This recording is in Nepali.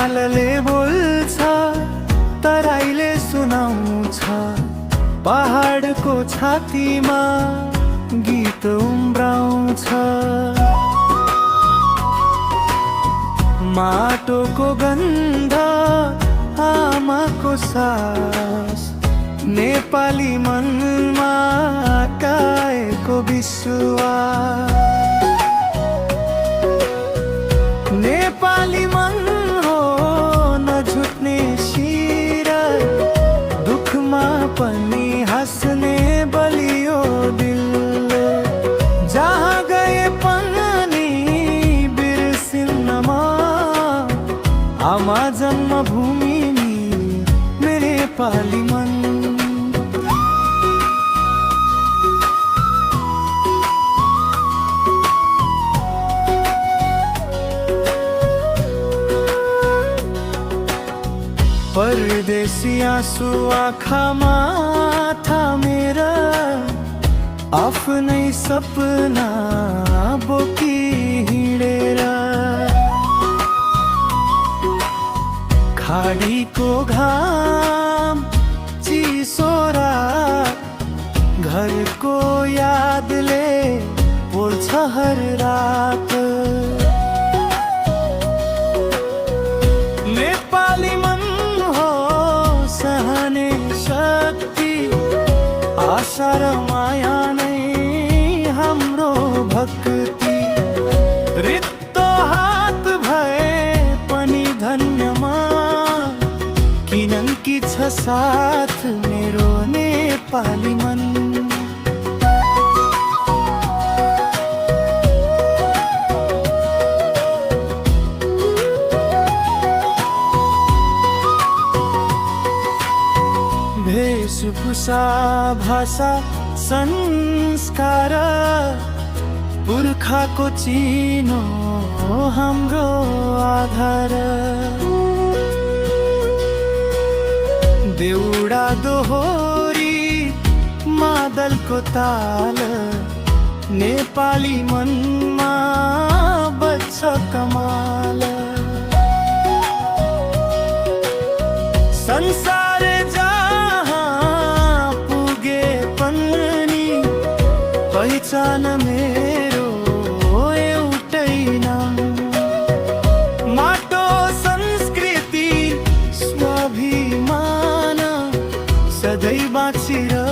हिमालले बोल्छ, तराईले सुनाउँछ, पहाडको छातीमा गीत उम्राउँछ। माटोको गन्ध, आमाको सास, नेपाली मनमा काएको विश्वास। नेपाली मन हो नझुट्ने शिर, दुखमा पनि हाँस्ने बलियो दिल। जहाँ गए पनि बिर्सिन्नमा आमा जन्मभूमि मेरे नेपाली मन। परदेशी आँसु आँखामा थामेर आफ्नै सपना बोकी हिँडेर, खाडीको घाम चिसो रात, घरको यादले पोल्छ हर रात। नेपाली मन हो सहने शक्ति, आशा र माया नै हाम्रो भक्ति। रित्तो हात भए पनि धन्यमा, किनकी छ साथ मेरो नेपाली मन। वेशभूषा भाषा संस्कार, पुर्खाको चिनो हाम्रो आधार। देउडा दोहोरी मादलको ताल, नेपाली मनमा बज्छ कमाल। संसार जहाँ पुगे पनि पहिचान मेरो एउटै नाम। माटो संस्कृति स्वाभिमान सधैँ बाँचिरह